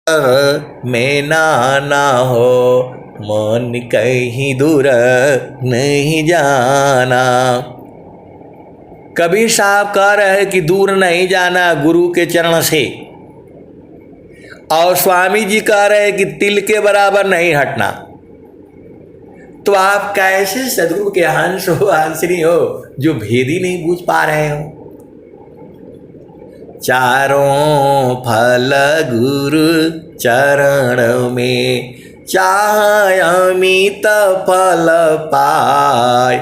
में ना हो, मन कहीं दूर नहीं जाना। कबीर साहब कह रहे हैं कि दूर नहीं जाना गुरु के चरण से, और स्वामी जी कह रहे हैं कि तिल के बराबर नहीं हटना। तो आप कैसे सदगुरु के हंस हो, हंसनी हो, जो भेद ही नहीं बूझ पा रहे हो। चारों फल गुरु चरण में, चाहे अमित फल पाय,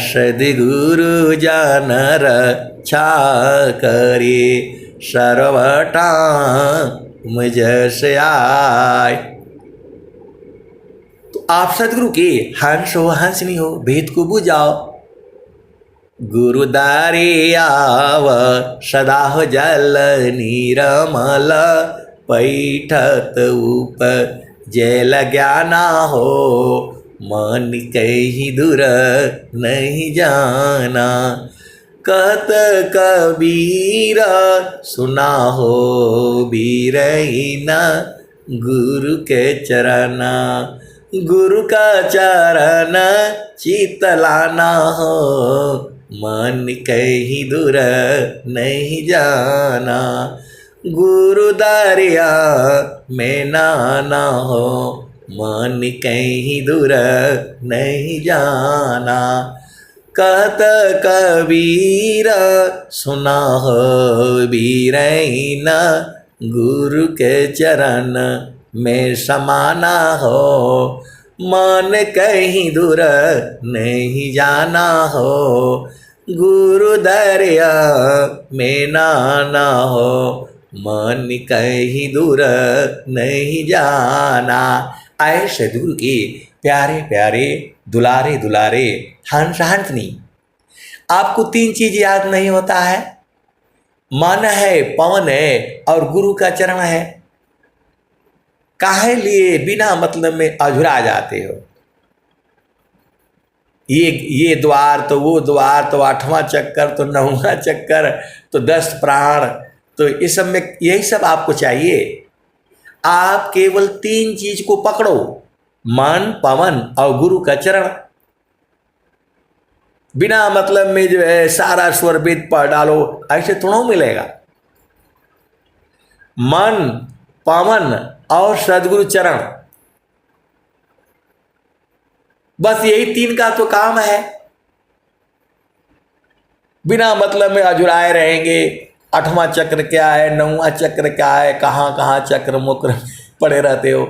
सद्गुरु जन रक्षा करे, सर्वटा मुझ से आय। तो आप सदगुरु के हंस हो, हंसनी हो, भेद को बुझाओ। गुरुदारे आव सदा हो जल नीरमल, पैठत ऊपर जल ज्ञाना हो, मन कहीं दूर नहीं जाना। कहत कबीर सुना हो बीरहीना, गुरु के चरण, गुरु का चरण चितलाना हो, मन कहीं दूर नहीं जाना। गुरु दरिया में नाना हो, मन कहीं दूर नहीं जाना। कहत कबीर सुना हो बीरहीना, गुरु के चरण में समाना हो, मन कहीं दूर नहीं जाना हो। गुरु दरिया में नाना हो, मन कहीं दूर नहीं जाना। आए सदगुरु के प्यारे प्यारे दुलारे दुलारे हंस हंसनी, आपको तीन चीज याद नहीं होता है, मन है, पवन है और गुरु का चरण है। काहे लिए बिना मतलब में अधूरा जाते हो। ये द्वार तो वो द्वार, तो 8वां चक्कर, तो 9वां चक्कर, तो 10 प्राण, तो इस सब में यही सब आपको चाहिए। आप केवल 3 चीज को पकड़ो, मन, पवन और गुरु का चरण। बिना मतलब में जो है सारा स्वर वेद पढ़ डालो, ऐसे थोड़ा मिलेगा। मन, पवन और सदगुरु चरण, बस यही 3 का तो काम है। बिना मतलब में अजुराए रहेंगे। 8वां चक्र क्या है, 9वां चक्र क्या है, कहाँ कहाँ चक्र मुक्र पड़े रहते हो।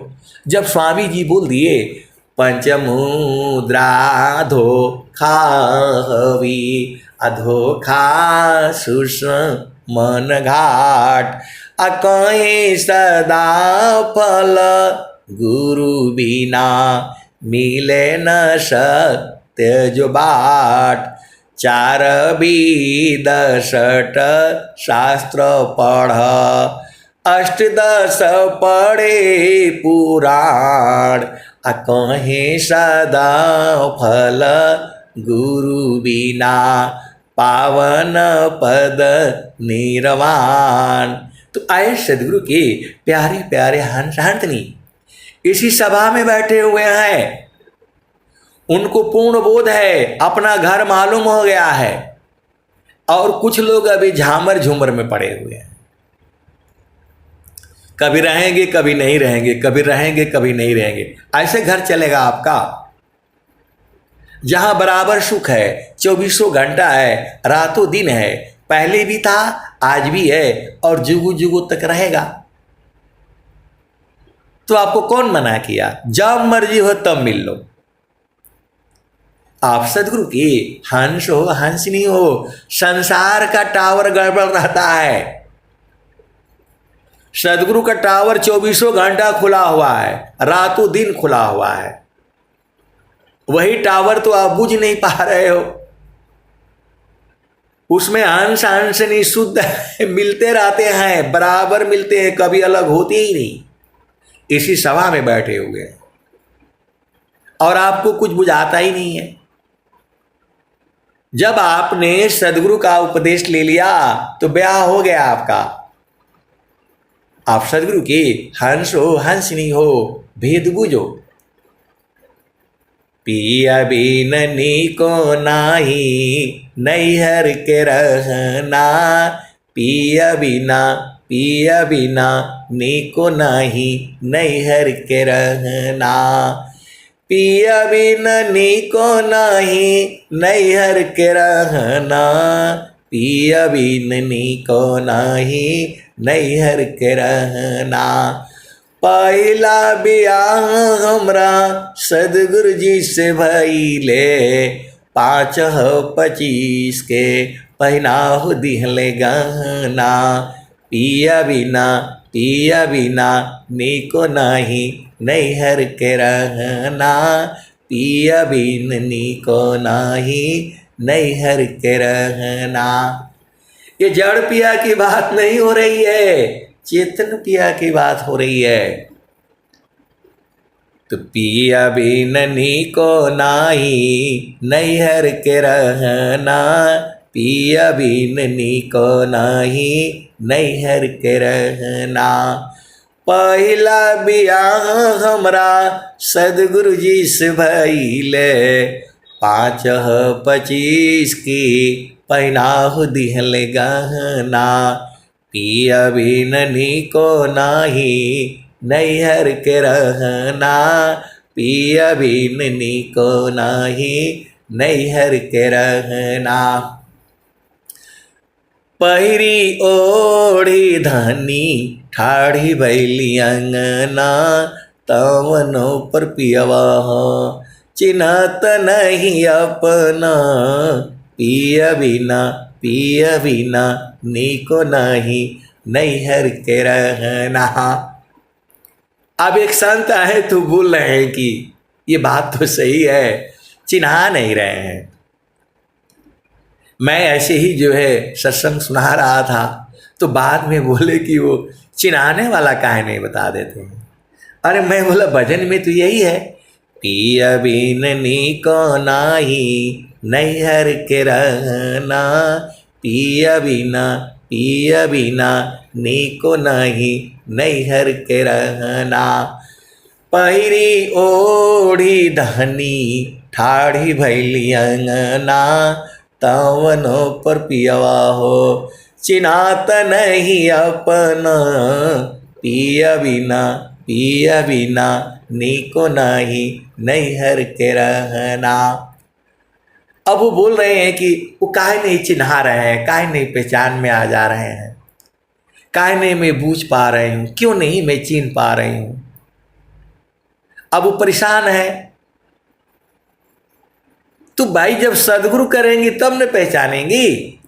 जब स्वामी जी बोल दिए पंचमुद्रा धोखा हवी, अधोखा सुषम मन घाट, अकहीं सदा फल गुरु बिना, मिले न सत्य जो बाट। 4 वेद 6 शास्त्र पढ़, 8-10 पढ़े पुराण, कहीं सदा फल गुरु बिना, पावन पद निर्वाण। तो आए सदगुरु के प्यारे प्यारे हंस हंसनी इसी सभा में बैठे हुए हैं। उनको पूर्ण बोध है, अपना घर मालूम हो गया है, और कुछ लोग अभी झामर झूमर में पड़े हुए हैं। कभी रहेंगे कभी नहीं रहेंगे, कभी रहेंगे कभी नहीं रहेंगे। ऐसे घर चलेगा आपका? जहां बराबर सुख है, 24 घंटा है, रातों दिन है, पहले भी था, आज भी है और जुगु जुगु तक रहेगा। तो आपको कौन मना किया? जब मर्जी हो तब मिल लो। आप सदगुरु की हंस हो, हंसनी हो। संसार का टावर गड़बड़ रहता है, सदगुरु का टावर 24 घंटा खुला हुआ है, रातों दिन खुला हुआ है। वही टावर तो आप बुझ नहीं पा रहे हो। उसमें हंस हंसनी शुद्ध मिलते रहते हैं, बराबर मिलते हैं, कभी अलग होते ही नहीं। इसी सभा में बैठे हुए हैं और आपको कुछ बुझाता ही नहीं है। जब आपने सदगुरु का उपदेश ले लिया तो ब्याह हो गया आपका। आप सदगुरु के हंस हो हंसनी हो भेद बुझो। पिया बिन नीको नाही नैहर के रहना, पिया बिना नीको नाही नैहर के रहना, पिया बिन नीको नाही नैहर के रहना, पिया बिन नीको नाही नैहर के रहना। पहला बियाह हमरा सदगुरु जी से भइले, 5-25 के पहनाहु दिहले गहना, पिया बिना नीको नाही नैहर के रहना, पिया बिन नीको नाही नैहर के रहना। ये जड़ पिया की बात नहीं हो रही है, चेतन पिया की बात हो रही है। तो पिया बिन नीको नाही नैहर के रहना, पिया बिन नीको नाही नैहर के रहना। पहला बियाह हमरा सदगुरु जी से भइले, 5-25 की पहनाहु दिहले गहना, पिया बिन नीको नाही नैहर के रहना, पिया बिन नीको नाही नैहर के रहना। पहिरी ओढ़ी धनी ठाढ़ी बैली अंगना, तवनो पर पियवा चिन्हत नहीं अपना, पिया बिना नीको नहीं नैहर के रहना। अब एक संत है तो बोल रहे हैं कि ये बात तो सही है, चिन्हा नहीं रहे हैं। मैं ऐसे ही जो है सत्संग सुना रहा था तो बाद में बोले कि वो चिन्हाने वाला काहे नहीं बता देते हैं। अरे मैं बोला भजन में तो यही है, पिया बिन नीको नाही नैहर के रहना, पिया बिना नीको नाही नैहर के रहना। पहिरी ओढ़ी धनी ठाढ़ी भैली अंगना, तवनो पर पियवा हो चिन्हात नहीं अपना, पिया बिना नीको नाही नैहर के रहना। अब वो बोल रहे हैं कि वो काहे नहीं चिन्हा रहे हैं, काहे नहीं पहचान में आ जा रहे हैं, काहे नहीं मैं बूझ पा रही हूँ, क्यों नहीं मैं चिन्ह पा रही हूँ। अब वो परेशान है। तो भाई जब सदगुरु करेंगी तब न पहचानेंगी,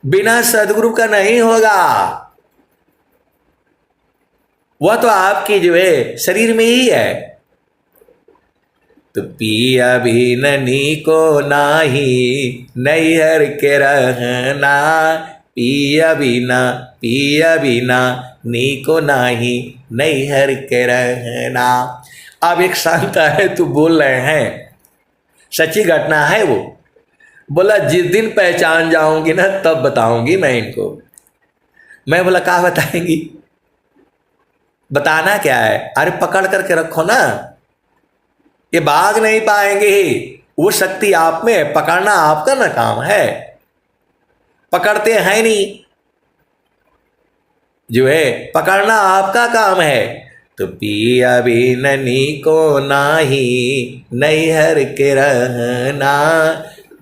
बिना सदगुरु का नहीं होगा। वह तो आपकी जो है शरीर में ही है। तो पिया बिन नीको नाही नैहर के रहना, पिया बिना नीको नाही नैहर के रहना। अब एक संत है तो बोल रहे हैं, सच्ची घटना है वो। बोला जिस दिन पहचान जाऊंगी ना तब बताऊंगी मैं इनको। मैं बोला क्या बताएंगी, बताना क्या है। अरे पकड़ करके रखो ना, ये भाग नहीं पाएंगे ही, वो शक्ति आप में है, पकड़ना आपका ना काम है, पकड़ते हैं नहीं, जो है पकड़ना आपका काम है। तो पिया बिन नीको नाही नैहर के रहना,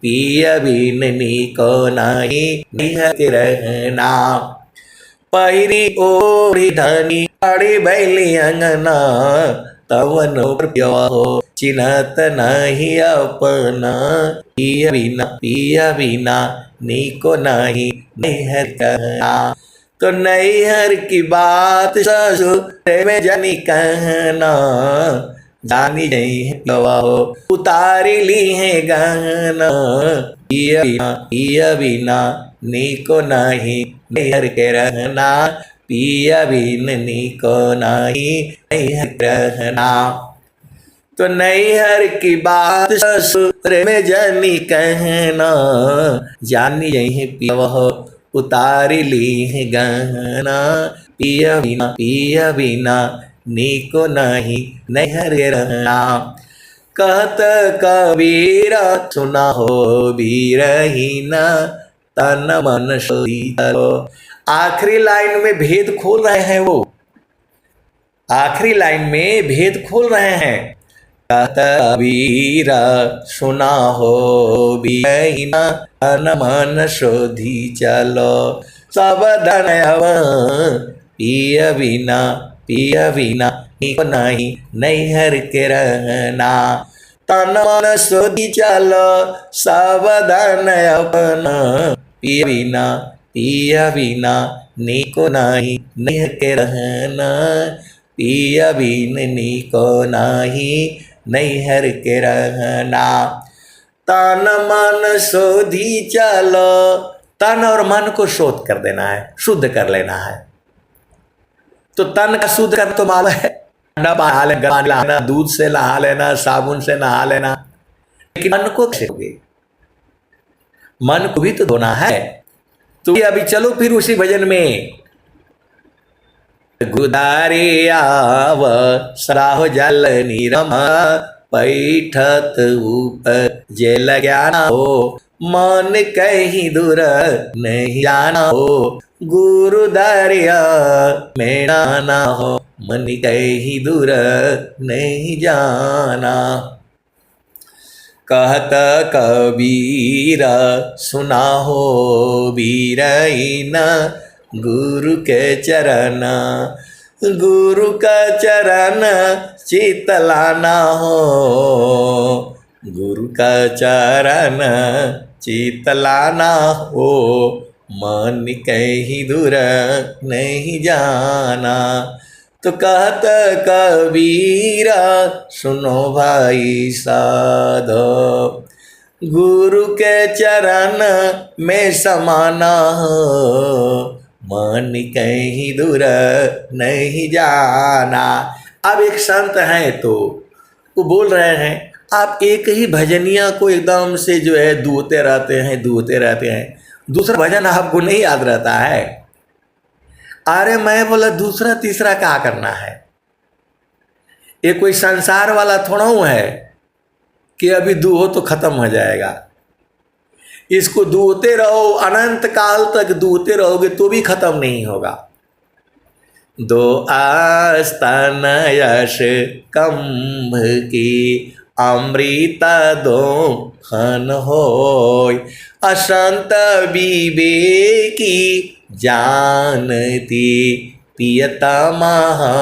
पिया बिन नीको नाही नैहर के रहना। पहिरी ओढ़ी धनी ठाढ़ी बैली अंगना, तवनो पर पियवा हो चिन्हत नहीं अपना, पिया बिना नीको नाही नैहर कहना। तो नैहर की बात ससुर में जानी कहना, जानी नहीं है पियवा हो उतारी ली है गहना, पिया बिना नीको नाही नैहर के रहना, पिया बिन नीको नाही नैहर के रहना। तो नैहर की बात ससुर में जानी कहना, जानी यही पियवा हो उतार ली गहना, पिया बिना नीको नहीं नैहर रहना। कहत कबीर सुना हो बीरहीन, तन मन शीतल। आखिरी लाइन में भेद खोल रहे हैं वो, आखिरी लाइन में भेद खोल रहे हैं। कहत कबीर सुना हो बीरहीन, तन मन शोधी चलो। सब धन पिया बिना नीको नहीं नैहर के रहना। तन मन शोधी चलो सावधान अपना, पिया बिना नीको नहीं नैहर के रहना। पिया बिन नीको नहीं नैहर के रहना। तन मन शोधी चलो, तन और मन को शोध कर देना है, शुद्ध कर लेना है। तो तन का शुद्ध कर तो मालूम है, ठंडा नहा लेना, दूध से नहा लेना, साबुन से नहा लेना, लेकिन मन को कैसे होगी? मन को भी तो धोना है। तो अभी चलो फिर उसी भजन में। गुदारे आव सराह जल नीरमा, पैठत ऊपर जेल ज्ञान हो। मन कहीं दूर नहीं जाना हो, गुरु दरिया में जाना हो। मन कहीं दूर नहीं जाना। कहत कबीर सुना हो बीरहीन, गुरु के चरण, गुरु का चरण चितलाना हो। गुरु का चरण चितलाना हो, मन कहीं दूर नहीं जाना। तो कहत कबीर सुनो भाई साधो, गुरु के चरण में समाना हो। मन कहीं दूर नहीं जाना। अब एक संत हैं तो वो बोल रहे हैं, आप एक ही भजनिया को एकदम से जो है दूहते रहते हैं, दूसरा भजन आपको नहीं याद रहता है। अरे मैं बोला दूसरा तीसरा क्या करना है? ये कोई संसार वाला थोड़ा है कि अभी दूहो तो खत्म हो जाएगा। इसको दूहते रहो, अनंत काल तक दूहते रहोगे तो भी खत्म नहीं होगा। दो आस्तान यश कंभ की, अमृता दो हन होय। अशांत विवेकी जानती, पियता महा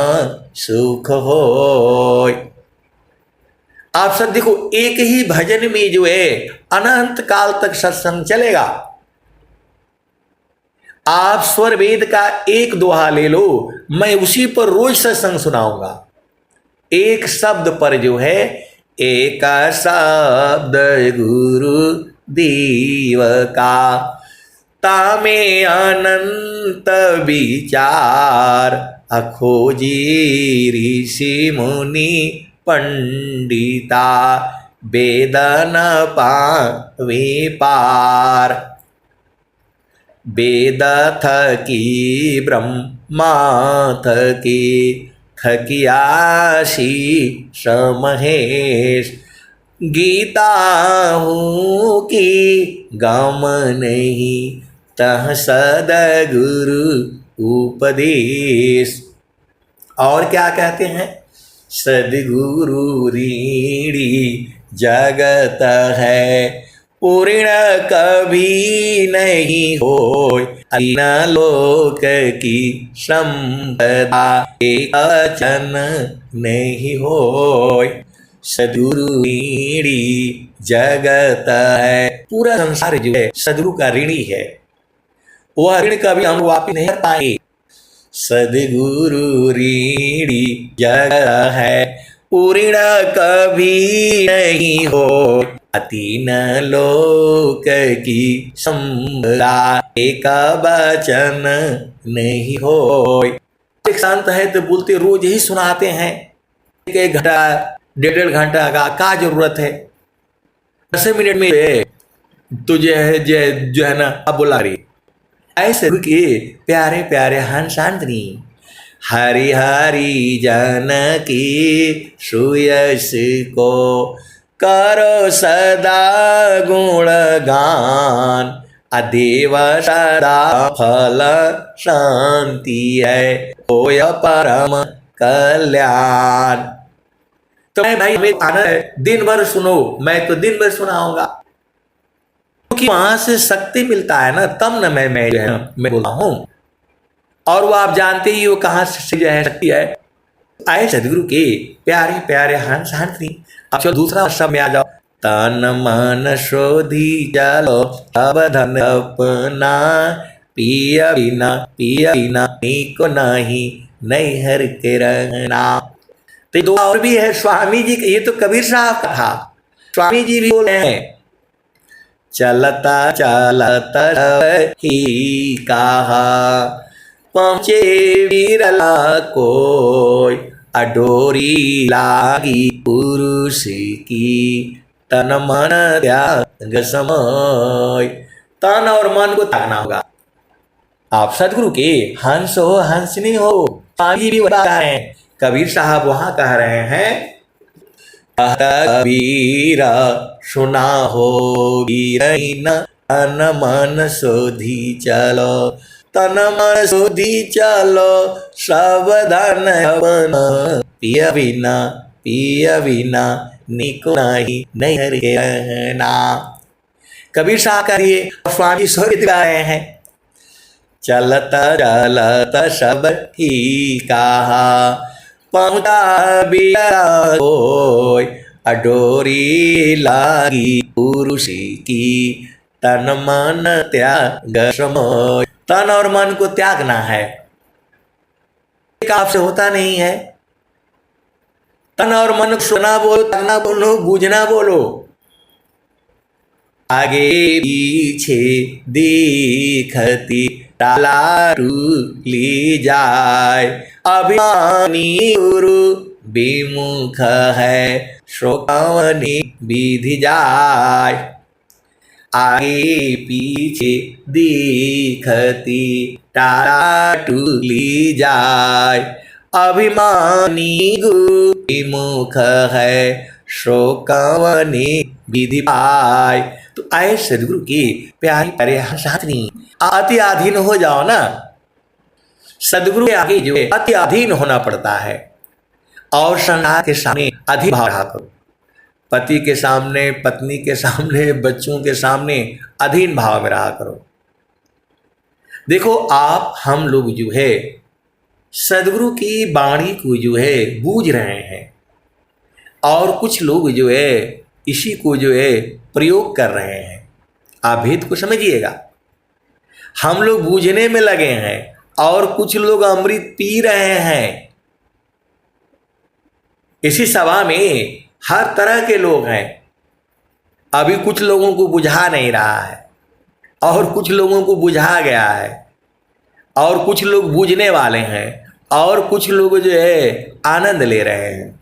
सुख होय। आप सब देखो, एक ही भजन में जो है अनंत काल तक सत्संग चलेगा। आप स्वर वेद का एक दोहा ले लो, मैं उसी पर रोज सत्संग सुनाऊंगा। एक शब्द पर जो है, एक शब्द गुरु देव का, तामे अनंत विचार। अखोजी ऋषि मुनि पंडिता, वेदन पावे पार। वेद थकी ब्रह्मा थकी, थकियाशी समहेश। गीता हूँ की गम नहीं, तह सदगुरु उपदेश। और क्या कहते हैं? सदगुरु ऋणी जगत है, पूर्ण कभी नहीं होय। अन लोक की संपदा, एक वचन नहीं होय। सदगुरु ऋणी जगत है, पूरा संसार जो है सदगुरु का ऋणी है। वह ऋण कभी हम वापिस नहीं कर पाएंगे। सदगुरु ऋणी जगत है, पूर्ण कभी नहीं हो। तीन लोक की संपदा, एक वचन नहीं हो। एक संत है तो बोलते रोज ही सुनाते हैं, एक घंटा 1.5 घंटा का क्या जरूरत है? 10 मिनट में तुझे है जो है ना अब बुला रही। ऐसे के प्यारे प्यारे हंसांतनी हरि हरि जानकी सुयश को करो सदा गुणगान अदेव सदा फल शांति है होय परम कल्याण। तो मैं भाई हमें आना है, दिन भर सुनो, मैं तो दिन भर सुनाऊंगा क्योंकि वहां से शक्ति मिलता है ना, तब न मैं जो है मैं बोला हूं। और वो आप जानते ही वो कहाँ से जो है शक्ति है। आए सदगुरु के प्यारे प्यारे हंस हंसनी। अब चलो दूसरा शब्द में आ जाओ। तन मन शोधी चलो अब धन अपना पिया बिना को नहीं नैहर के रहना। तो दो और भी है स्वामी जी, ये तो कबीर साहब का था। स्वामी जी भी बोले हैं चलता चलता ही कहा पहुंचे विरला कोई अडोरी लागी पुरुष की तन मन त्याग समय। तन और मन को त्यागना होगा। आप सदगुरु के हंस हो हंसनी हो। स्वामी भी बता रहे हैं, कबीर साहब वहां कह रहे हैं कबीरा सुना हो वीरहीना तन मन शोधी चलो तन मन शोधी चलो सावधान अपना पिया बिना निको नहीं रहना। कबीर साहब करिए स्वामी स्वर्ग गा रहे हैं चलता चलता सब ही कहा पहुंचा बिया कोई अडोरी लागी पुरुष की तन मन त्याग समय। तन और मन को त्यागना है, आपसे होता नहीं है। तन और मन को सुना बोलो, त्यागना बोलो, बूझना बोलो। आगे पीछे दिखती तालारू ली जाए अभिमानी गुरु विमुख है शोकावनी विधि जाए। आगे पीछे दिखती तालारू ली जाए अभिमानी गुरु विमुख है शोकावनी विधि पाए। तो आए सदगुरु की प्यारी प्यारे हंसातनी अति अधीन हो जाओ ना। सदगुरु के आगे जो है अति अधीन होना पड़ता है। और संसार के सामने अधीन भाव रहा करो। पति के सामने, पत्नी के सामने, बच्चों के सामने अधीन भाव में रहा करो। देखो आप हम लोग जो है सदगुरु की वाणी को जो है बूझ रहे हैं और कुछ लोग जो है इसी को जो है प्रयोग कर रहे हैं। आप भेद को समझिएगा। हम लोग बूझने में लगे हैं और कुछ लोग अमृत पी रहे हैं। इसी सभा में हर तरह के लोग हैं। अभी कुछ लोगों को बुझा नहीं रहा है और कुछ लोगों को बुझा गया है और कुछ लोग बूझने वाले हैं और कुछ लोग जो है आनंद ले रहे हैं।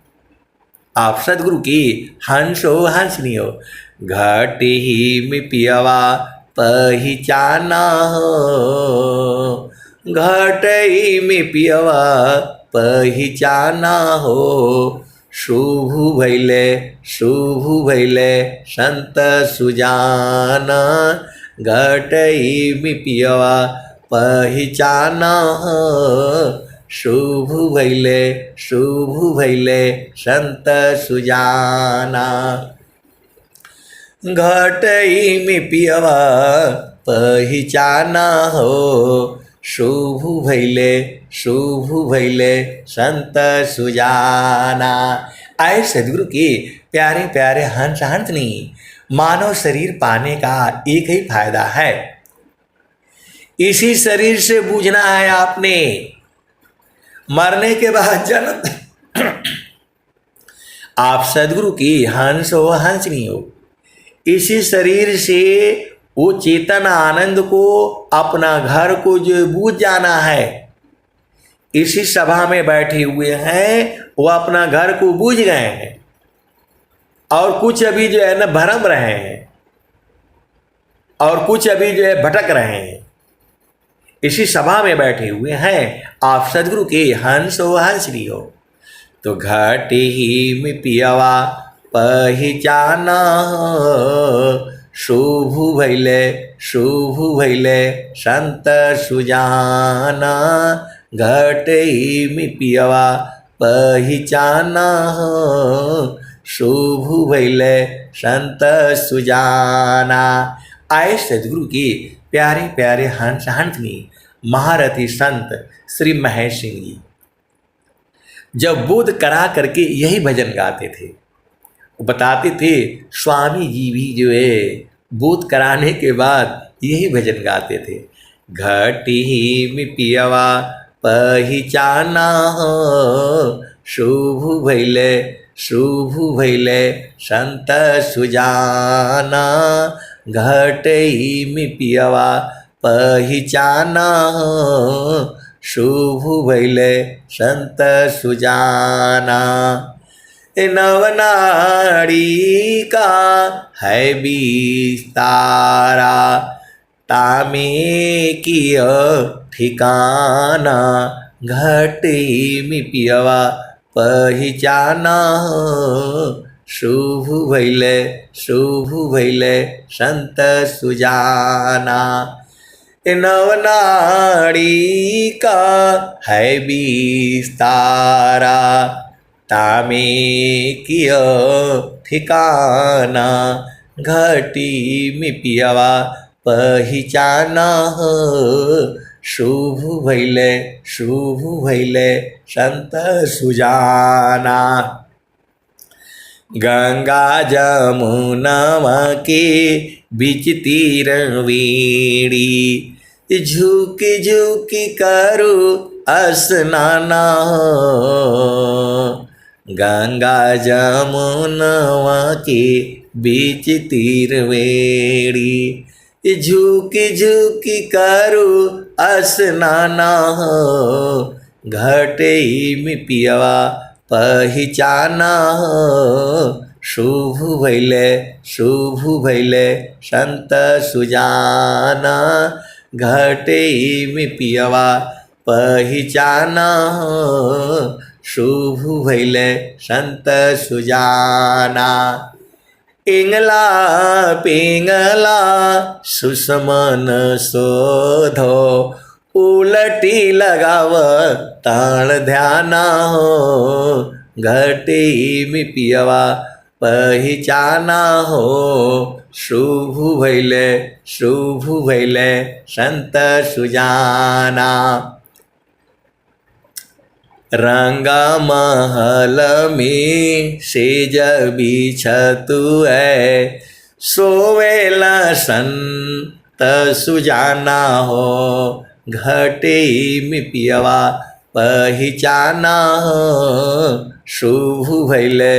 आप सदगुरु की हंस हो हंसनी हो। घट ही में पियवा पहचाना हो घट ही में पियवा पहचाना हो। शुभ भैले संत सुजाना घट ही में पियवा पहचाना हो। शुभ भैले संत सुजाना घटई में पियवा पहचाना हो। शुभ भैले संत सुजाना। आए सदगुरु के प्यारे प्यारे हंस हंसनी। मानव शरीर पाने का एक ही फायदा है, इसी शरीर से बूझना है आपने। मरने के बाद जन्म आप सदगुरु की हंस हो हंसनी हो। इसी शरीर से वो चेतन आनंद को अपना घर को जो बूझ जाना है। इसी सभा में बैठे हुए हैं, वो अपना घर को बूझ गए हैं और कुछ अभी जो है ना भरम रहे हैं और कुछ अभी जो है भटक रहे हैं। इसी सभा में बैठे हुए हैं आप सदगुरु के हंस हो हंसरी हो। तो घट ही में पियवा पहचाना शुभ भैले संत सुजाना। घट ही में पियवा पहचाना शुभ भैले संत सुजाना। आए सदगुरु के प्यारे प्यारे हंस हंसनी महारथी संत श्री महेश सिंह जी जब बोध करा करके यही भजन गाते थे। वो बताते थे स्वामी जी भी जो है बोध कराने के बाद यही भजन गाते थे। घटी में पियवा पहचाना शुभ भैले संत सुजाना। घटी में पियवा पहचाना शुभ भैले संत सुजाना। नवनाड़ी का है विस्तारा तामे किया ठिकाना। घटी में पियवा पहचाना शुभ भैले संत सुजाना। नवनाड़ी का है विस्तारा तामे किया ठिकाना। घटी में पियवा पहचाना शुभ भैले संत सुजाना। गंगा जमुनवा के बीच तीर वेड़ी झुकी झुकी करो स्नाना। गंगा जमुनवा के बीच तीर वेड़ी झुकी झुकी करो स्नाना। घटी में पियवा पहचाना शुभ भैले संत सुजाना। घटी में पियवा पहचाना शुभ भैले संत सुजाना। इंगला पिंगला सुषमन शोधो उलटी लगाव ताण ध्याना। घटी में पियवा पहचाना शुभ भैले संत सुजाना। रंगा महल में सेज बिछतु है सोवेला संत सुजाना हो। घटी में पियवा पहचाना शुभ भैले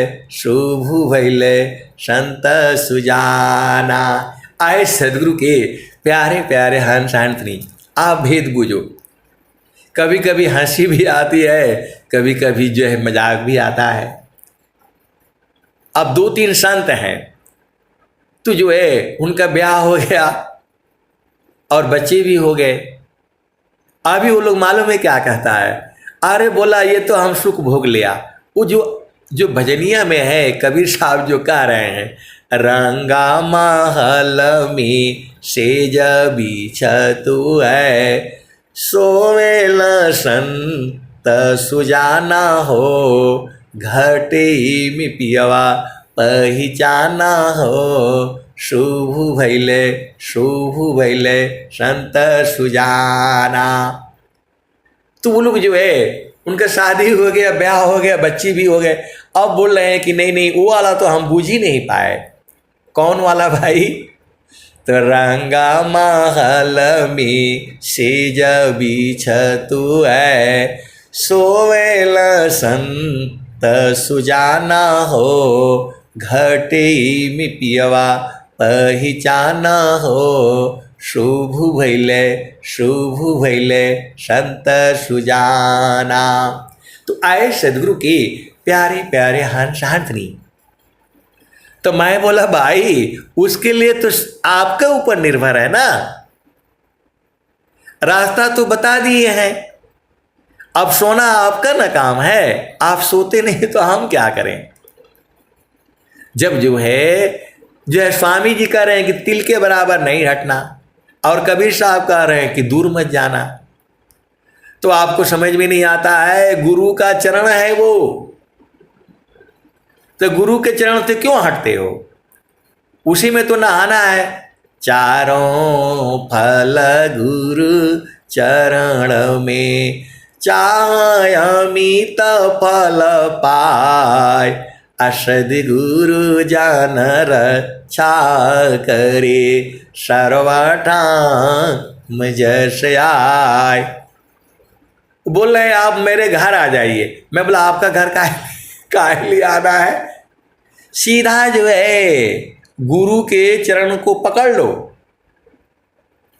संत सुजाना। आए सदगुरु के प्यारे प्यारे हंस हंसनी आप भेद बूझो। कभी कभी हंसी भी आती है, कभी कभी जो है मजाक भी आता है। अब 2-3 संत हैं तो जो है उनका ब्याह हो गया और बच्चे भी हो गए। अभी वो लोग मालूम है क्या कहता है, अरे बोला ये तो हम सुख भोग लिया। वो जो भजनिया में है कबीर साहब जो कह रहे हैं, रंगा महल में सेज बिछतु है सोवेला संत सुजाना हो। घटी में पियवा पहचाना हो शुभ भैले संत सुजाना। तो वो लोग जो है उनका शादी हो गया, ब्याह हो गया, बच्चे भी हो गए। अब बोल रहे हैं कि नहीं वो वाला तो हम बूझ ही नहीं पाए। कौन वाला भाई? तो रंगा महल में सेज बिछतु है सोवेला संत सुजाना हो। घटी में पियवा पहचाना हो शुभ भैले संत सुजाना। तो आए सदगुरु के प्यारे प्यारे हंस हंसनी। तो मैं बोला भाई उसके लिए तो आपके ऊपर निर्भर है ना। रास्ता तो बता दिए हैं, अब सोना आपका ना काम है, आप सोते नहीं तो हम क्या करें। जब जो है स्वामी जी कह रहे हैं कि तिल के बराबर नहीं हटना, और कबीर साहब कह रहे हैं कि दूर मत जाना, तो आपको समझ में नहीं आता है। गुरु का चरण है वो, तो गुरु के चरण से क्यों हटते हो, उसी में तो नहाना है। चारों फल गुरु चरण में, चाय अमित फल पाय, असद गुरु जान रक्षा करे, सर्वठाम जस आय। बोल रहे हैं आप मेरे घर आ जाइए। मैं बोला आपका घर काहे लिए आना है, सीधा जो है गुरु के चरण को पकड़ लो,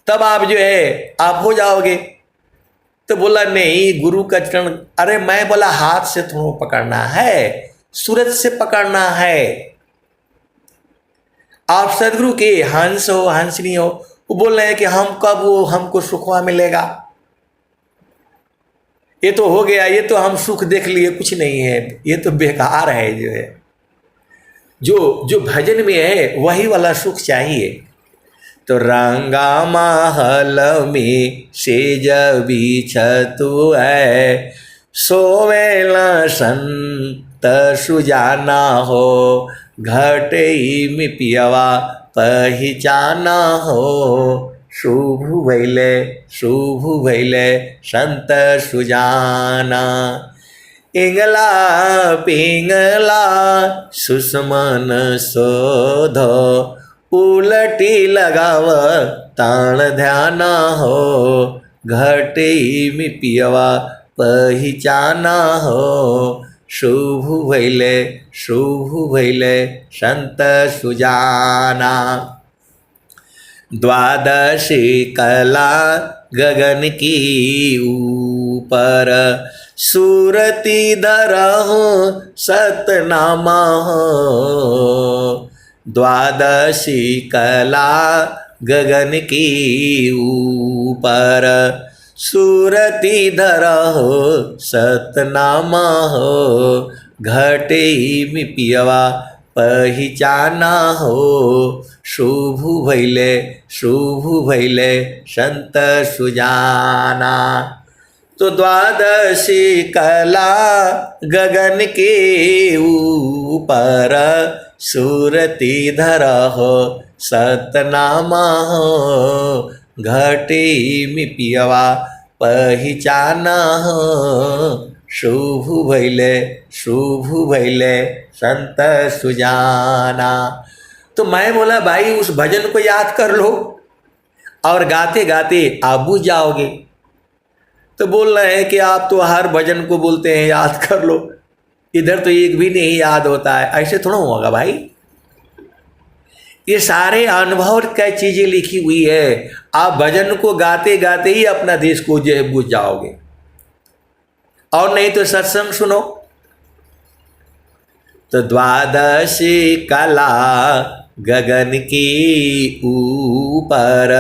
तब आप जो है आप हो जाओगे। तो बोला नहीं गुरु का चरण, अरे मैं बोला हाथ से थोड़ा पकड़ना है, सूरज से पकड़ना है। आप सदगुरु के हंस हो हंसनी हो, वो बोल रहे हैं कि हम कब वो हमको सुखवा मिलेगा, ये तो हो गया, ये तो हम सुख देख लिए, कुछ नहीं है, ये तो बेकार है। जो है जो भजन में है वही वाला सुख चाहिए। तो रंगा महल में सेज बिछतु है, सोवेला संत सुजाना हो, घटई में पियवा पहचाना हो, शुभ भैले संत सुजाना। इंगला पिंगला सुषमन शोधो, उलटी लगाव ताण ध्याना हो, घटी में पियवा पहचाना हो, शुभ भैले संत सुजाना। द्वादशी कला गगन की ऊपर, सूरती धरहु सतनामा हो, द्वादशी कला गगन की ऊपर, सूरती धरहु सतनामा हो, घटे में पियवा पहचाना हो, शुभ भैले संत सुजाना। तो द्वादशी कला गगन के ऊपर, सूरती धरहु सतनामा हो, घटी में पियवा पहचाना हो, शुभ भैले संत सुजाना। तो मैं बोला भाई उस भजन को याद कर लो और गाते गाते आप बुझ जाओगे। तो बोल रहे हैं कि आप तो हर भजन को बोलते हैं याद कर लो, इधर तो एक भी नहीं याद होता है। ऐसे थोड़ा होगा भाई, ये सारे अनुभव क्या चीजें लिखी हुई है। आप भजन को गाते गाते ही अपना देश को जो है बुझ जाओगे, और नहीं तो सत्संग सुनो। तो द्वादशी कला गगन की ऊपर,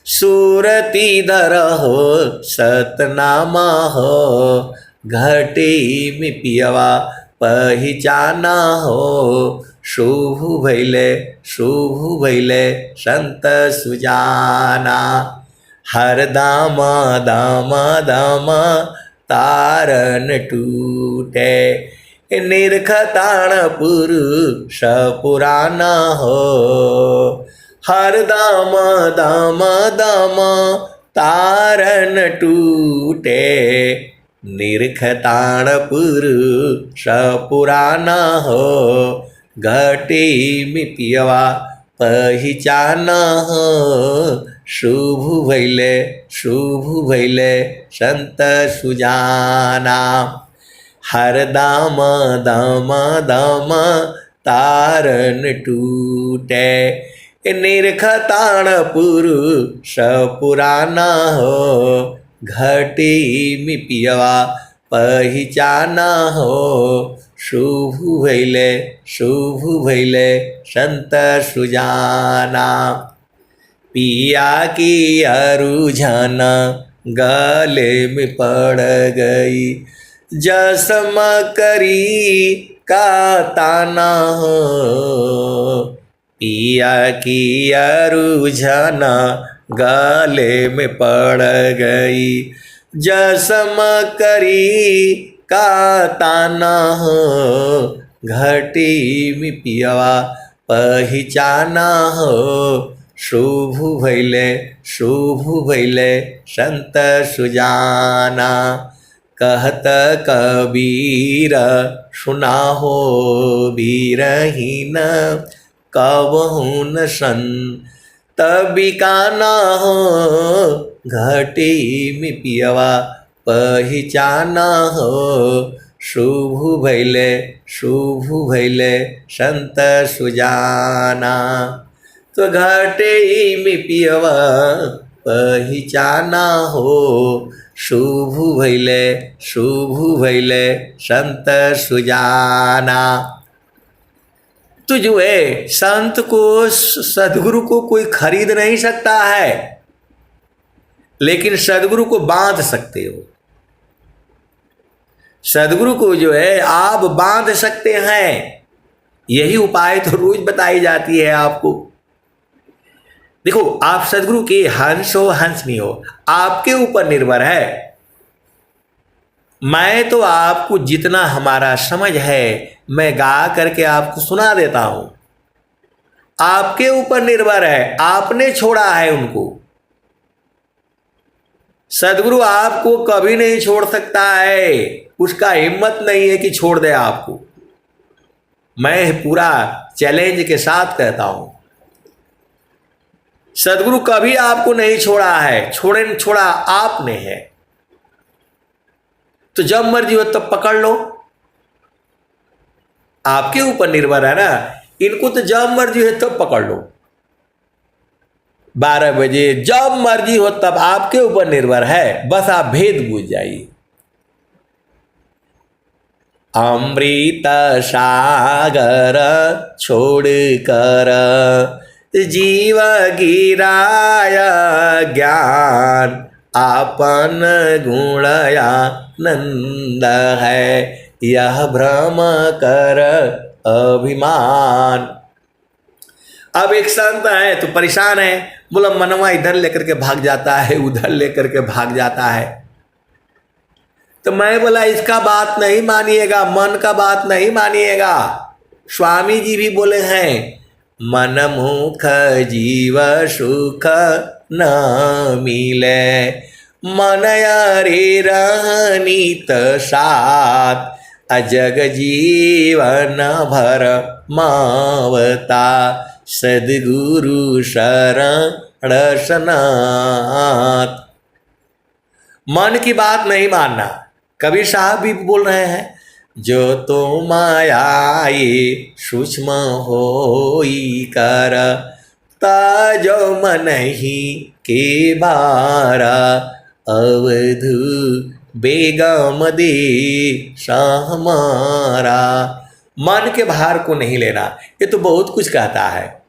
सूरती धरहु सतनामा हो, घटी में पियवा पहचाना हो, शुभ भैले संत सुजाना। हर दाम तारन टूटे, निरखताण पुरुष पुराना हो, हर दाम तारन टूटे, निरखताण पुरुष पुराना हो, घटी में पियवा पहचाना हो, शुभ भैले संत सुजाना। हर दाम तारन टूटे, निरखताण पुरुष पुराना हो, घटी में पियवा पहचाना हो, शुभ भैले संत सुजाना। पिया की अरुझन गले में पड़ गई, जस मकरी का ताना हो। पिया की अरुझन गले में पड़ गई, जस मकरी का ताना हो। घटी में पियवा पहिचाना हो, शुभ भैले संत सुजाना। कहत कबीर सुना हो बीरहीन, कबहु न संत बिकाना हो। घटी में पियवा पहिचाना हो, शुभ भैले संत सुजाना। तो घटे में पियवा पहिचाना हो, शुभ भैले संत सुजाना। तो जो है संत को, सदगुरु को कोई खरीद नहीं सकता है, लेकिन सदगुरु को बांध सकते हो। सदगुरु को जो है आप बांध सकते हैं। यही उपाय तो रोज बताई जाती है आपको। देखो, आप सदगुरु के हंस हो हंस नहीं हो, आपके ऊपर निर्भर है। मैं तो आपको जितना हमारा समझ है मैं गा करके आपको सुना देता हूं। आपके ऊपर निर्भर है, आपने छोड़ा है उनको। सदगुरु आपको कभी नहीं छोड़ सकता है, उसका हिम्मत नहीं है कि छोड़ दे आपको। मैं पूरा चैलेंज के साथ कहता हूं, सदगुरु कभी आपको नहीं छोड़ा है, छोड़ा आपने है। तो जब मर्जी हो तब पकड़ लो, आपके ऊपर निर्भर है ना। इनको तो जब मर्जी हो तब पकड़ लो, 12 बजे जब मर्जी हो तब, आपके ऊपर निर्भर है। बस आप भेद बूझ जाइए। अमृत सागर छोड़ कर जीव गिराया ज्ञान, आपन गुणया नंद है यह भ्रम कर अभिमान। अब एक संत है तो परेशान है, बोला मनवा इधर लेकर के भाग जाता है, उधर लेकर के भाग जाता है। तो मैं बोला इसका बात नहीं मानिएगा, मन का बात नहीं मानिएगा। स्वामी जी भी बोले हैं, मन मुख जीव सुख न मिले, मन यारे रहनीत साथ, अजग जीवन भर मावता, सद्गुरु शरण सनाथ। मन की बात नहीं मानना। कबीर साहब भी बोल रहे हैं, जो तो मायाई सूक्ष्म होई कर, ताजो मन ही के बारा, अवधु बेगम दे हमारा। मन के भार को नहीं लेना। ये तो बहुत कुछ कहता है,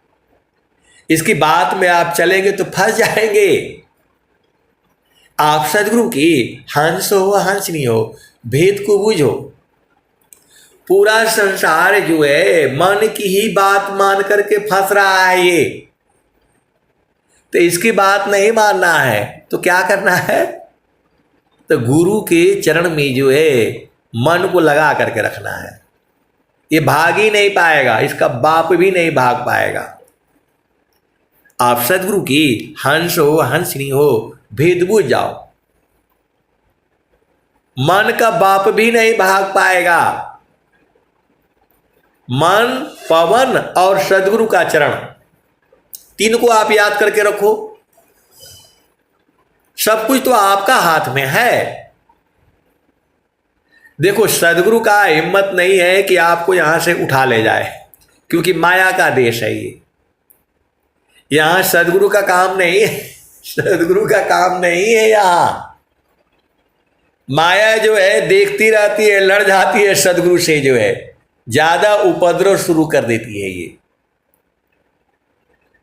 इसकी बात में आप चलेंगे तो फंस जाएंगे। आप सदगुरु की हंस हो हंस नहीं हो, भेद को बूझो। पूरा संसार जो है मन की ही बात मान करके फंस रहा है ये, तो इसकी बात नहीं मानना है तो क्या करना है? तो गुरु के चरण में जो है मन को लगा करके रखना है। ये भाग ही नहीं पाएगा, इसका बाप भी नहीं भाग पाएगा। आप सदगुरु की हंस हो हंस नहीं हो, भेद बूझ जाओ। मन का बाप भी नहीं भाग पाएगा। मन, पवन और सदगुरु का चरण, तीन को आप याद करके रखो। सब कुछ तो आपका हाथ में है। देखो, सदगुरु का हिम्मत नहीं है कि आपको यहां से उठा ले जाए, क्योंकि माया का देश है ये। यहां सदगुरु का काम नहीं है, सदगुरु का काम नहीं है। यहां माया जो है देखती रहती है, लड़ जाती है सदगुरु से, जो है ज्यादा उपद्रव शुरू कर देती है ये।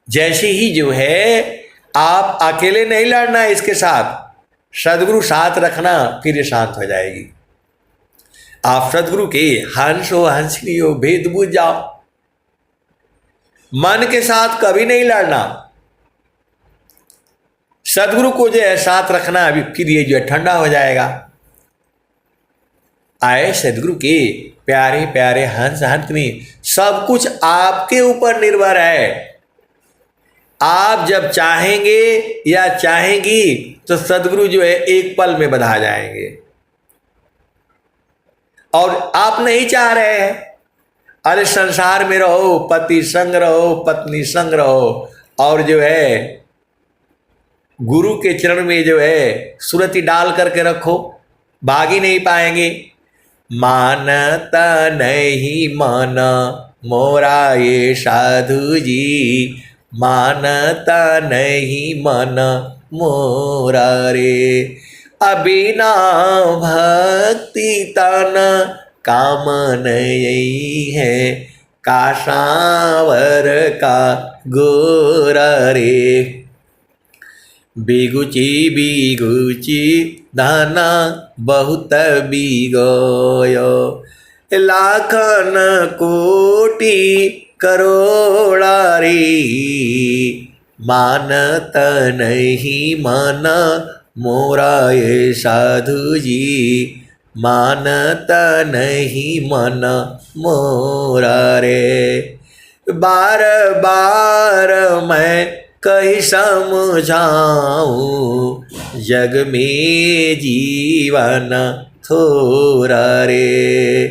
जैसे ही जो है आप अकेले नहीं लड़ना है इसके साथ, सदगुरु साथ रखना, फिर ये शांत हो जाएगी। आप सदगुरु के हंस हो हंसनी हो भेद बुझ जाओ, मन के साथ कभी नहीं लड़ना, सदगुरु को जो है साथ रखना, अभी फिर ये जो है ठंडा हो जाएगा। आए सदगुरु के प्यारे प्यारे हंस हंसनी, सब कुछ आपके ऊपर निर्भर है। आप जब चाहेंगे या चाहेंगी तो सदगुरु जो है एक पल में बधा जाएंगे। और आप नहीं चाह रहे हैं, अरे संसार में रहो, पति संग रहो, पत्नी संग रहो, और जो है गुरु के चरण में जो है सुरति डाल करके रखो, भाग ही नहीं पाएंगे। मानता नहीं मन मोरा ये साधु जी, मानता नहीं मन मोरा रे, अबिना भक्ति तन काम नहीं है, काशावर का गोरा रे। बिगुची बिगुची धना बहुत बिगोयो, लाखन कोटि करोड़ा रे, मानत नहीं मन मोरा ये साधु जी, मानत नहीं मन मोरा रे। बार बार मैं कहीं समझाऊं, जग में जीवन थोड़ा रे,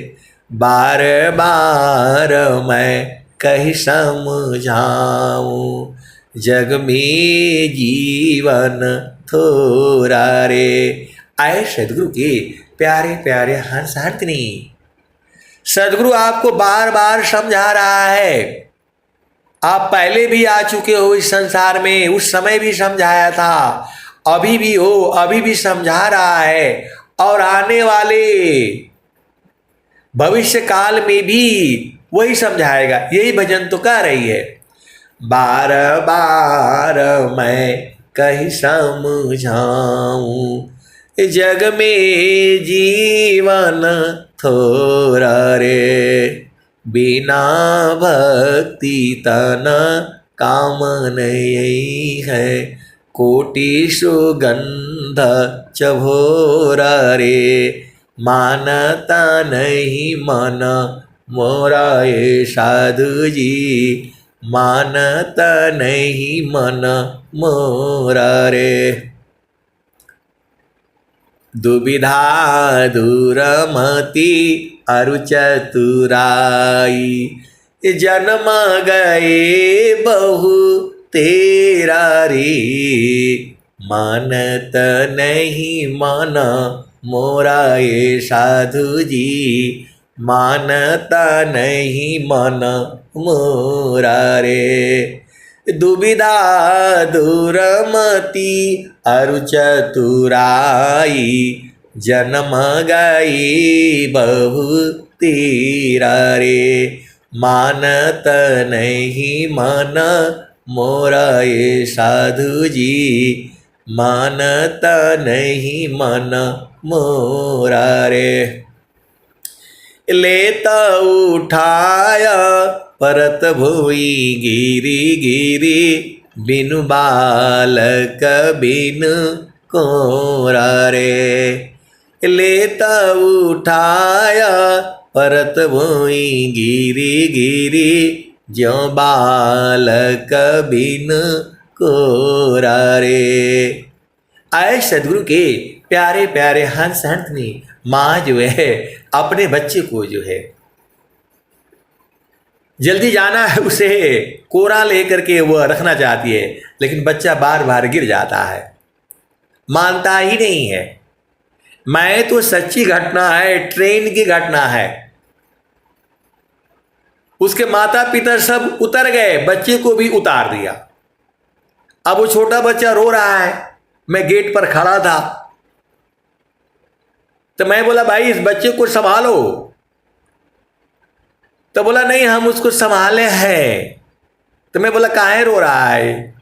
बार बार मैं कहीं समझाऊं, जग में जीवन थोड़ा रे। आए सदगुरु के प्यारे प्यारे हंस हंसनी, सदगुरु आपको बार बार समझा रहा है। आप पहले भी आ चुके हो इस संसार में, उस समय भी समझाया था, अभी भी हो, अभी भी समझा रहा है, और आने वाले भविष्य काल में भी वही समझाएगा। यही भजन तो कह रही है, बार बार मैं कहीं समझाऊं, जग में जीवन थोड़ा रे, बिना भक्ति तन काम नहीं है, कोटि सुगंध चभोरा रे, मानता नहीं मन मोरा ये साधु जी, मानता नहीं मन मोरा रे। दुविधा दूरमति अरु चतुराई, जन्म गए बहु तेरा रे, मानत नहीं मन मोरा ये साधु जी, मानता नहीं मन मोरा रे। दुविधा दूरमति अरु चतुराई, जन्म गई बहु तेरा रे, मानत नहीं मन मोरा ये साधु जी, मानत नहीं मन मोरा रे। लेता उठाया परत भोई गिरी गिरी, बिनु बालक बिनु कोरा रे, लेता उठाया परत भोई गिरी गिरी, ज्यों बालक बिनु कोरा रे। आए सदगुरु के प्यारे प्यारे हंस हंसनी, माँ जो है अपने बच्चे को जो है जल्दी जाना है, उसे कोरा लेकर के वह रखना चाहती है, लेकिन बच्चा बार बार गिर जाता है, मानता ही नहीं है। मैं तो सच्ची घटना है, ट्रेन की घटना है। उसके माता पिता सब उतर गए, बच्चे को भी उतार दिया। अब वो छोटा बच्चा रो रहा है, मैं गेट पर खड़ा था, तो मैं बोला भाई इस बच्चे को संभालो, तो बोला नहीं हम उसको संभाले हैं। तो मैं बोला काहे रो रहा है?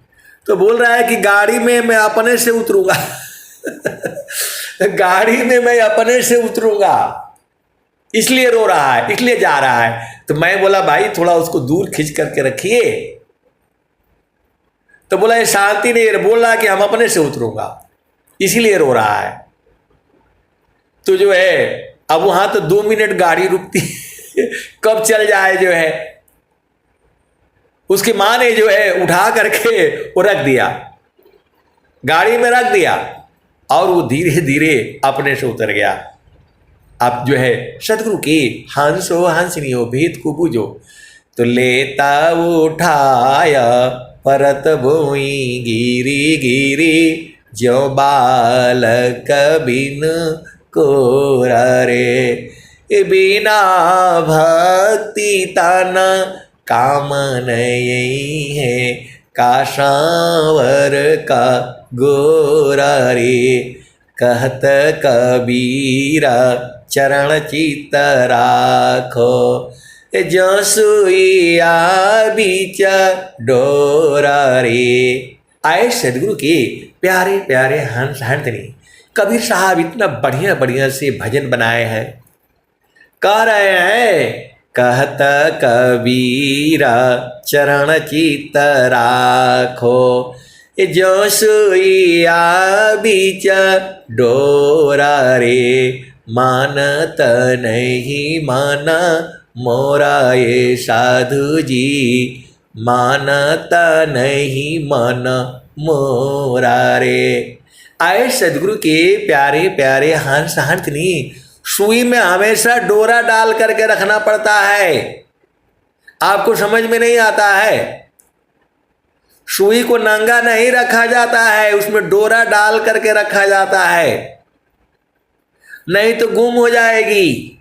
तो बोल रहा है कि गाड़ी में मैं अपने से उतरूंगा गाड़ी में मैं अपने से उतरूंगा, इसलिए रो रहा है, इसलिए जा रहा है। तो मैं बोला भाई थोड़ा उसको दूर खींच करके रखिए। तो बोला ये शांति नहीं बोल रहा कि हम अपने से उतरूंगा, इसीलिए रो रहा है। तो जो है अब वहां तो 2 मिनट गाड़ी रुकती कब चल जाए जो है। उसकी मां ने जो है उठा करके वो रख दिया, गाड़ी में रख दिया, और वो धीरे धीरे अपने से उतर गया। अब जो है सदगुरु की हंसो हंसनी हो भेद को बूझो। तो लेता उठाया परत भूई गिरी गिरी, जो बालक बिन कोरा रे। बिना भक्ति तन काम नहीं है, काशावर का गोरा रे। कहत कबीरा चरण चित राखो, जो सुइया बीच डोरा रे। आए सदगुरु के प्यारे प्यारे हंस हंसनी कबीर साहब इतना बढ़िया बढ़िया से भजन बनाए हैं। कह रहे हैं कहत कबीरा चरण चित राखो, जो सुइया बीच डोरा रे। मानत नहीं माना मोरा ये साधु जी, मानत नहीं मन मोरा रे। आए सदगुरु के प्यारे प्यारे हंस हंसनी, सुई में हमेशा डोरा डाल करके रखना पड़ता है। आपको समझ में नहीं आता है, सुई को नंगा नहीं रखा जाता है, उसमें डोरा डाल करके रखा जाता है, नहीं तो गुम हो जाएगी।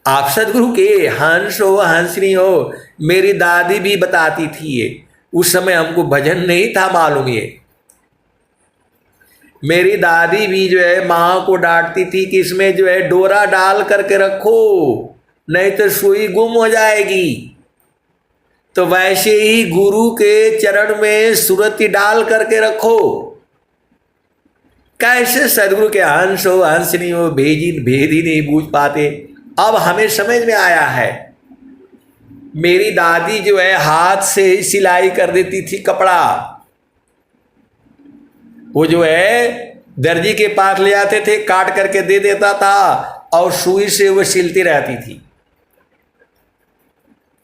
आप सदगुरु के हंस हो हंसनी हो, मेरी दादी भी बताती थी ये। उस समय हमको भजन नहीं था मालूम ये। मेरी दादी भी जो है माँ को डांटती थी कि इसमें जो है डोरा डाल करके रखो, नहीं तो सुई गुम हो जाएगी। तो वैसे ही गुरु के चरण में सुरति डाल करके रखो। कैसे सदगुरु के हंस हो हंसनी हो भेदी नहीं बूझ पाते। अब हमें समझ में आया है। मेरी दादी जो है हाथ से सिलाई कर देती थी कपड़ा। वो जो है दर्जी के पास ले आते थे, काट करके दे देता था और सुई से वो सिलती रहती थी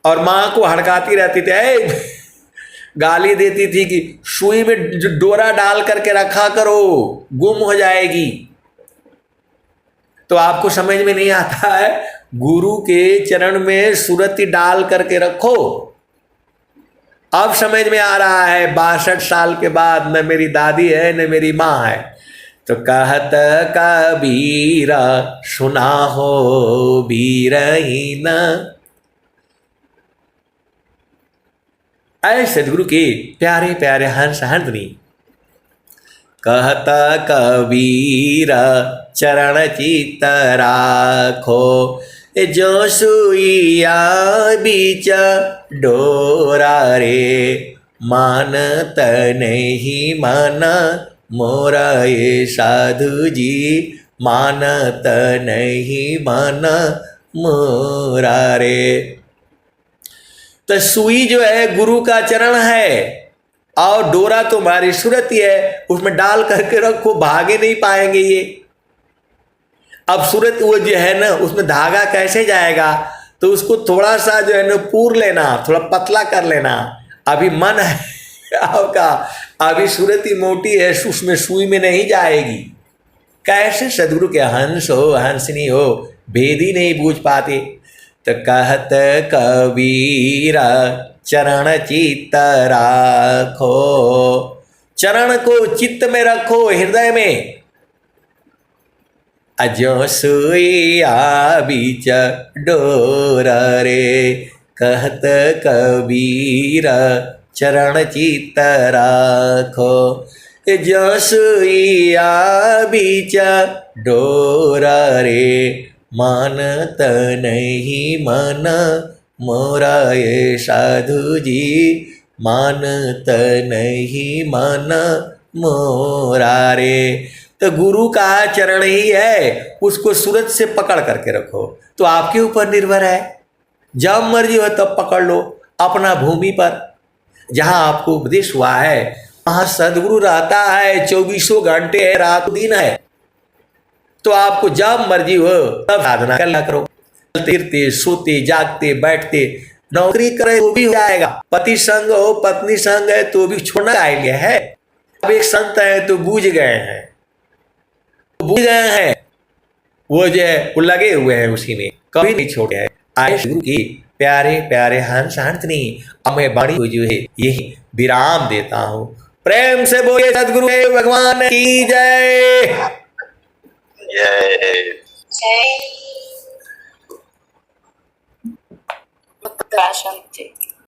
और माँ को हड़काती रहती थी, गाली देती थी कि सुई में जो डोरा डाल करके रखा करो, गुम हो जाएगी। तो आपको समझ में नहीं आता है, गुरु के चरण में सुरति डाल करके रखो। अब समझ में आ रहा है 62 साल के बाद, न मेरी दादी है न मेरी माँ है। तो कहत कबीरा सुना हो बीरहीन, ऐ सदगुरु के प्यारे प्यारे हंस हंसनी। कहत कबीरा चरण चित राखो, जो सुइया बीच डोरा रे। मानत नहीं मन मोरा ये साधु जी, मानत नहीं मन मोरा रे। तो सुई जो है गुरु का चरण है और डोरा तुम्हारी सुरति है, उसमें डाल करके रखो, भागे नहीं पाएंगे ये। अब सूरत वो जो है ना, उसमें धागा कैसे जाएगा, तो उसको थोड़ा सा जो है ना पूर लेना, थोड़ा पतला कर लेना। अभी मन है आपका, अभी सूरत ही मोटी है, उसमें सुई में नहीं जाएगी। कैसे सदगुरु के हंस हो हंसनी हो भेदी नहीं बूझ पाते। तो कहत कबीरा चरण चित्त राखो, चरण को चित्त में रखो, हृदय में। अजो सुइया बीच डोरा रे। कहत कबीरा चरण चित्त राखो, जो सुइया बीच डोरा रे। मानत नहीं मन मोरा ये साधु जी, मानत नहीं मन मोरा रे। तो गुरु का चरण ही है, उसको सूरज से पकड़ करके रखो। तो आपके ऊपर निर्भर है, जब मर्जी हो तब पकड़ लो। अपना भूमि पर जहां आपको उपदेश हुआ है वहां सदगुरु रहता है, 24 घंटे है, रात दिन है। तो आपको जब मर्जी हो तब साधना करना करो। चलते सोते जागते बैठते, नौकरी करे तो भी हो जाएगा, पति संग हो पत्नी संग है तो भी छोड़ना आएंगे है। अब एक संत है तो बूझ गए हैं, वो जो है वो लगे हुए हैं उसी में, कभी नहीं छोड़े हैं। आए गुरु की प्यारे प्यारे हंस हंसनी, अब मैं बाणी को जो है यही विराम देता हूँ। प्रेम से बोलिए सदगुरु भगवान की जय जय। जय।